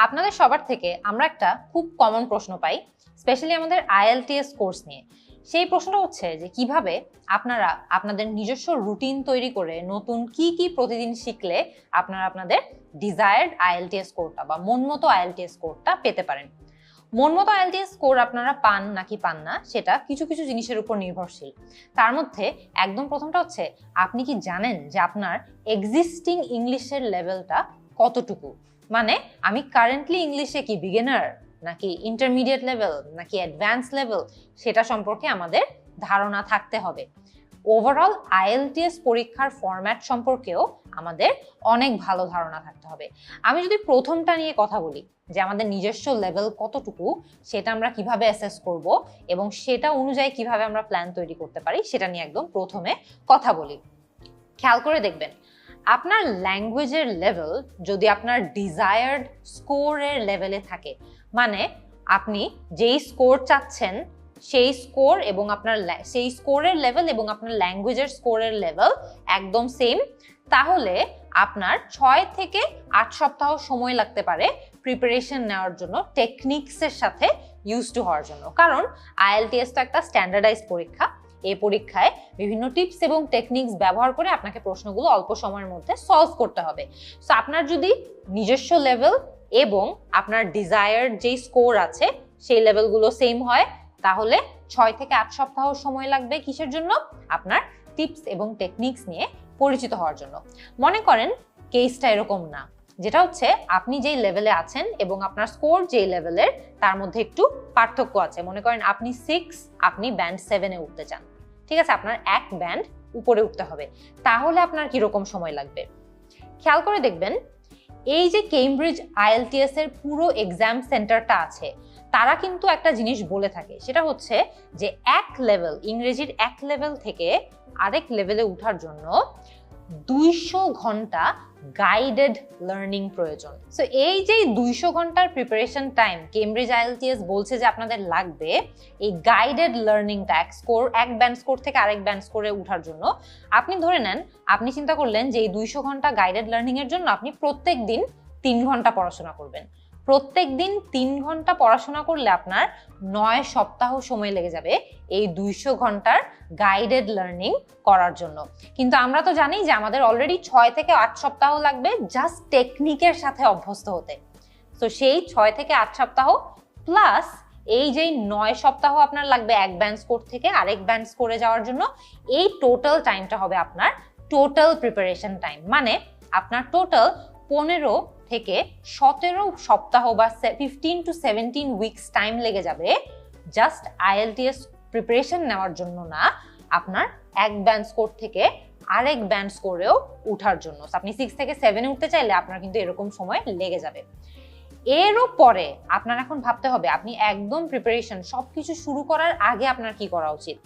আপনাদের সবার থেকে আমরা একটা খুব কমন প্রশ্ন পাই, স্পেশালি আমাদের IELTS কোর্স নিয়ে। সেই প্রশ্নটা হচ্ছে যে কিভাবে আপনারা আপনাদের নিজস্ব রুটিন তৈরি করে নতুন কি কি প্রতিদিন শিখলে আপনারা আপনাদের ডিজায়ার্ড IELTS স্কোরটা বা মন মতো IELTS স্কোরটা পেতে পারেন। মন মতো IELTS স্কোর আপনারা পান নাকি পান না সেটা কিছু কিছু জিনিসের উপর নির্ভরশীল। তার মধ্যে একদম প্রথমটা হচ্ছে, আপনি কি জানেন যে আপনার এক্সিস্টিং ইংলিশের লেভেলটা কতটুকু? মানে আমি কারেন্টলি ইংলিশে কি বিগিনার নাকি ইন্টারমিডিয়েট লেভেল নাকি অ্যাডভান্স লেভেল, সেটা সম্পর্কে আমাদের ধারণা থাকতে হবে। ওভারঅল IELTS পরীক্ষার ফরম্যাট সম্পর্কেও আমাদের অনেক ভালো ধারণা থাকতে হবে। আমি যদি প্রথমটা নিয়ে কথা বলি যে আমাদের নিজস্ব লেভেল কতটুকু, সেটা আমরা কিভাবে অ্যাসেস করব এবং সেটা অনুযায়ী কিভাবে আমরা প্ল্যান তৈরি করতে পারি, সেটা নিয়ে একদম প্রথমে কথা বলি। খেয়াল করে দেখবেন, আপনার ল্যাঙ্গুয়েজের লেভেল যদি আপনার ডিজায়ার্ড স্কোরের লেভেলে থাকে, মানে আপনি যেই স্কোর চাচ্ছেন সেই স্কোর এবং আপনার সেই স্কোরের লেভেল এবং আপনার ল্যাঙ্গুয়েজের স্কোরের লেভেল একদম সেম, তাহলে আপনার 6 থেকে 8 সপ্তাহ সময় লাগতে পারে প্রিপারেশন নেওয়ার জন্য, টেকনিক্সের সাথে ইউজ টু হওয়ার জন্য। কারণ IELTS তো একটা স্ট্যান্ডার্ডাইজড পরীক্ষা। এই পরীক্ষায় বিভিন্ন টিপস এবং টেকনিক্স ব্যবহার করে আপনাকে প্রশ্নগুলো অল্প সময়ের মধ্যে সলভ করতে হবে। সো আপনার যদি নিজস্ব লেভেল এবং আপনার ডিজায়ার্ড যেই স্কোর আছে সেই লেভেলগুলো সেম হয়, তাহলে 6 থেকে 8 সপ্তাহ সময় লাগবে কিসের জন্য? আপনার টিপস এবং টেকনিক্স নিয়ে পরিচিত হওয়ার জন্য। মনে করেন কেসটা এরকম না, যেটা হচ্ছে আপনি যেই লেভেলে আছেন এবং আপনার স্কোর যেই লেভেলের তার মধ্যে একটু পার্থক্য আছে। মনে করেন আপনি 6, আপনি ব্যান্ড 7-এ উঠতে চান, ঠিক আছে? আপনার এক ব্যান্ড উপরে উঠতে হবে, তাহলে আপনার কিরকম সময় লাগবে? খেয়াল করে দেখবেন, এই যে কেমব্রিজ IELTS এর পুরো এক্সাম সেন্টারটা আছে, তারা কিন্তু একটা জিনিস বলে থাকে, সেটা হচ্ছে যে এক লেভেল, ইংরেজির এক লেভেল থেকে আরেক লেভেলে ওঠার জন্য 200 ঘন্টা গাইডেড লার্নিং প্রয়োজন। সো এই যে 200 ঘন্টার প্রিপারেশন টাইম কেমব্রিজ IELTS বলছে যে আপনাদের লাগবে, এই গাইডেড লার্নিংটা এক ব্যান্ড স্কোর থেকে আরেক ব্যান্ড স্কোরে ওঠার জন্য, আপনি ধরে নেন, আপনি চিন্তা করলেন যে এই 200 ঘন্টা গাইডেড লার্নিং এর জন্য আপনি প্রত্যেক দিন 3 ঘন্টা পড়াশোনা করবেন। প্রত্যেক দিন 3 ঘন্টা পড়াশোনা করলে আপনার 9 সপ্তাহ সময় লেগে যাবে এই 200 ঘন্টার গাইডেড লার্নিং করার জন্য। কিন্তু আমরা তো জানি যে আমাদের অলরেডি 6 থেকে 8 সপ্তাহ লাগবে জাস্ট টেকনিকের সাথে অভ্যস্ত হতে। তো সেই 6 থেকে 8 সপ্তাহ প্লাস এই যে 9 সপ্তাহ আপনার লাগবে এক ব্যান্ড স্কোর থেকে আরেক ব্যান্ড স্কোরে যাওয়ার জন্য, এই টোটাল টাইমটা হবে আপনার টোটাল প্রিপারেশন টাইম। মানে আপনার টোটাল 15 থেকে 17 সপ্তাহ বা 15 to 17 উইকস টাইম লেগে যাবে জাস্ট IELTS প্রিপারেশন নেওয়ার জন্য না, আপনার এক ব্যান্ড স্কোর থেকে আরেক ব্যান্ড স্কোরেও উঠার জন্য। আপনি 6 থেকে 7-এ উঠতে চাইলে আপনার কিন্তু এরকম সময় লেগে যাবে। এরও পরে আপনার এখন ভাবতে হবে, আপনি একদম প্রিপারেশন সবকিছু শুরু করার আগে আপনার কি করা উচিত?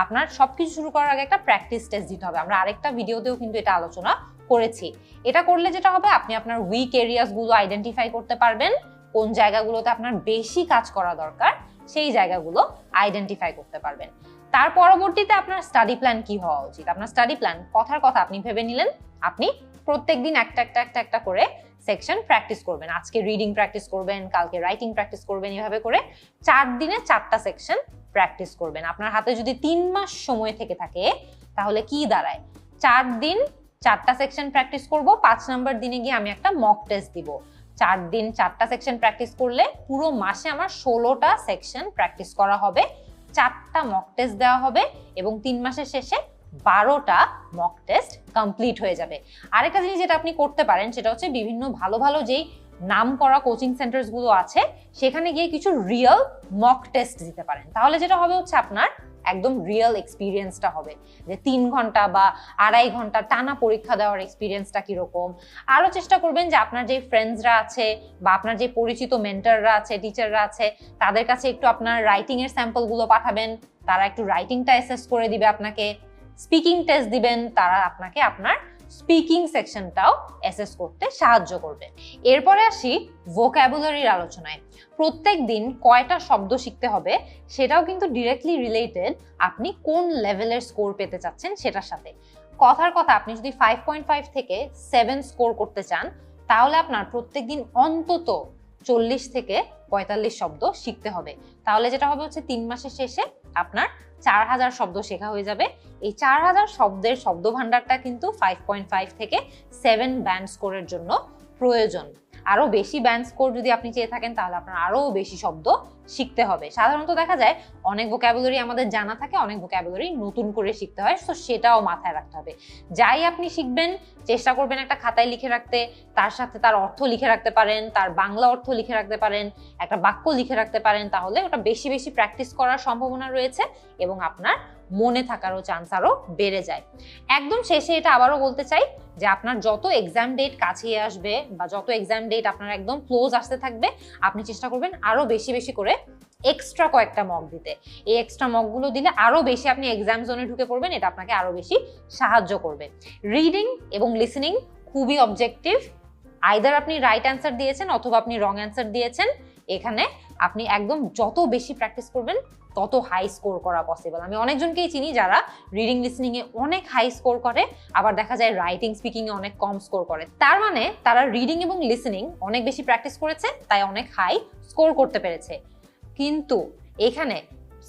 আপনার সবকিছু শুরু করার আগে একটা প্র্যাকটিস টেস্ট দিতে হবে। আমরা আরেকটা ভিডিওতেও কিন্তু এটা আলোচনা করেছি। এটা করলে যেটা হবে, আপনি আপনার উইক এরিয়াসগুলো আইডেন্টিফাই করতে পারবেন, কোন জায়গাগুলোতে আপনার বেশি কাজ করা দরকার সেই জায়গাগুলো আইডেন্টিফাই করতে পারবেন। তার পরবর্তীতে আপনার স্টাডি প্ল্যান কি হওয়া উচিত? আপনার স্টাডি প্ল্যান, কথার কথা আপনি ভেবে নিলেন, আপনি প্রত্যেকদিন একটা করে সেকশন প্র্যাকটিস করবেন। আজকে রিডিং প্র্যাকটিস করবেন, কালকে রাইটিং প্র্যাকটিস করবেন, এভাবে করে 4 দিনে 4টা সেকশন প্র্যাকটিস করবেন। আপনার হাতে যদি 3 মাস সময় থেকে থাকে, তাহলে কি দাঁড়ায়? 4 দিন 4টা সেকশন প্র্যাকটিস করব, 5 নম্বর দিনে গিয়ে আমি একটা মক টেস্ট দিব। 4 দিন 4টা সেকশন প্র্যাকটিস করলে পুরো মাসে আমার 16টা সেকশন প্র্যাকটিস করা হবে, 4টা মক টেস্ট দেওয়া হবে এবং 3 মাসের শেষে 12টা মক টেস্ট কমপ্লিট হয়ে যাবে। আরেকটা জিনিস যেটা আপনি করতে পারেন, সেটা হচ্ছে বিভিন্ন ভালো ভালো যেই নাম করা কোচিং সেন্টারসগুলো আছে, সেখানে গিয়ে কিছু রিয়েল মক টেস্ট দিতে পারেন। তাহলে যেটা হবে হচ্ছে আপনার একদম রিয়েল এক্সপিরিয়েন্সটা হবে, যে 3 ঘন্টা বা 2.5 ঘন্টা টানা পরীক্ষা দেওয়ার এক্সপিরিয়েন্সটা কিরকম। আরও চেষ্টা করবেন যে আপনার যে ফ্রেন্ডসরা আছে বা আপনার যে পরিচিত মেন্টররা আছে, টিচাররা আছে, তাদের কাছে একটু আপনার রাইটিংয়ের স্যাম্পলগুলো পাঠাবেন, তারা একটু রাইটিংটা অ্যাসেস করে দিবে আপনাকে। স্পিকিং টেস্ট দিবেন, তারা আপনাকে আপনার স্পিকিং সেকশনটাও অ্যাসেস করতে সাহায্য করবে। এরপরে আসি ভোক্যাবুলারির আলোচনায়। প্রত্যেক দিন কয়টা শব্দ শিখতে হবে সেটাও কিন্তু ডিরেক্টলি রিলেটেড আপনি কোন লেভেলের স্কোর পেতে চাচ্ছেন সেটার সাথে। কথার কথা, আপনি যদি 5.5 থেকে 7 স্কোর করতে চান, তাহলে আপনার প্রত্যেক দিন অন্তত 40 থেকে 45 শব্দ শিখতে হবে। তাহলে যেটা হবে হচ্ছে 3 মাসের শেষে আপনার 4000 শব্দ শেখা হয়ে যাবে। এই 4000 শব্দের শব্দ ভান্ডারটা কিন্তু 5.5 থেকে 7 ব্যান্ড স্কোরের জন্য প্রয়োজন। আরো বেশি ব্যান্ড স্কোর যদি আপনি চেয়ে থাকেন তাহলে আপনার আরো বেশি শব্দ শিখতে হবে। সাধারণত দেখা যায় অনেক ভোকাবুলারি আমাদের জানা থাকে, অনেক ভোকাবুলারি নতুন করে শিখতে হয়, তো সেটাও মাথায় রাখতে হবে। যাই আপনি শিখবেন চেষ্টা করবেন একটা খাতায় লিখে রাখতে, তার সাথে তার অর্থ লিখে রাখতে পারেন, তার বাংলা অর্থ লিখে রাখতে পারেন, একটা বাক্য লিখে রাখতে পারেন, তাহলে ওটা বেশি বেশি প্র্যাকটিস করার সম্ভাবনা রয়েছে এবং আপনার মনে থাকারও চান্স আরো বেড়ে যায়। একদম শেষে এটা আবারও বলতে চাই যে আপনার যত এক্সাম ডেট কাছে আসবে বা যত এক্সাম ডেট আপনার একদম ক্লোজ আসতে থাকবে, আপনি চেষ্টা করবেন আরো বেশি বেশি করে এক্সট্রা কয়েকটা মক দিতে। এই এক্সট্রা মকগুলো দিলে আরো বেশি আপনি এক্সাম জোনে ঢুকে পড়বেন, এটা আপনাকে আরো বেশি সাহায্য করবে। রিডিং এবং লিসেনিং খুবই অবজেক্টিভ, আইদার আপনি রাইট অ্যান্সার দিয়েছেন অথবা আপনি রং অ্যান্সার দিয়েছেন। এখানে আপনি একদম যত বেশি প্র্যাকটিস করবেন তত হাই স্কোর করা পসিবল। আমি অনেকজনকেই চিনি যারা রিডিং লিসনিং এ অনেক হাই স্কোর করে, আবার দেখা যায় রাইটিং স্পিকিং এ অনেক কম স্কোর করে। তার মানে তারা রিডিং এবং লিসনিং অনেক বেশি প্র্যাকটিস করেছে, তাই অনেক হাই স্কোর করতে পেরেছে। কিন্তু এখানে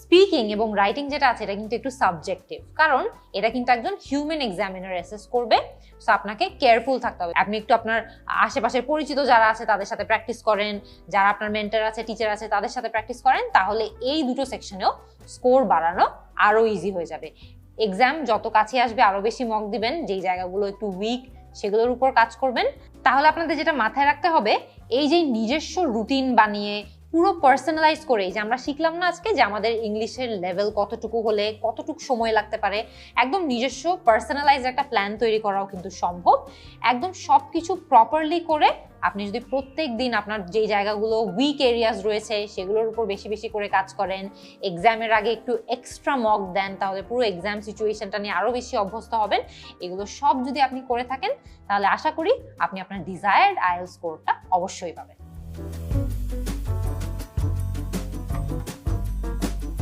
স্পিকিং এবং রাইটিং যেটা আছে এটা কিন্তু একটু সাবজেক্টিভ, কারণ এটা কিন্তু একজন হিউম্যান এক্সামিনার অ্যাসেস করবে। সো আপনাকে কেয়ারফুল থাকতে হবে। আপনি একটু আপনার আশেপাশের পরিচিত যারা আছে তাদের সাথে প্র্যাকটিস করেন, যারা আপনার মেন্টর আছে, টিচার আছে, তাদের সাথে প্র্যাকটিস করেন, তাহলে এই দুটো সেকশনেও স্কোর বাড়ানো আরো ইজি হয়ে যাবে। এক্সাম যত কাছে আসবে আরো বেশি মক দিবেন, যেই জায়গাগুলো একটু উইক সেগুলোর উপর কাজ করবেন। তাহলে আপনাদের যেটা মাথায় রাখতে হবে, এই যে নিজস্ব রুটিন বানিয়ে পুরো পার্সোনালাইজ করে, যে আমরা শিখলাম না আজকে যে আমাদের ইংলিশের লেভেল কতটুকু হলে কতটুকু সময় লাগতে পারে, একদম নিজস্ব পার্সোনালাইজ একটা প্ল্যান তৈরি করাও কিন্তু সম্ভব। একদম সবকিছু প্রপারলি করে আপনি যদি প্রত্যেক দিন আপনার যে জায়গাগুলো উইক এরিয়াস রয়েছে সেগুলোর উপর বেশি বেশি করে কাজ করেন, এক্সামের আগে একটু এক্সট্রা মক দেন, তাহলে পুরো এক্সাম সিচুয়েশনটা নিয়ে আরো বেশি অভ্যস্ত হবেন। এগুলো সব যদি আপনি করে থাকেন তাহলে আশা করি আপনি আপনার ডিজায়ার্ড আইএলটিএস স্কোরটা অবশ্যই পাবেন।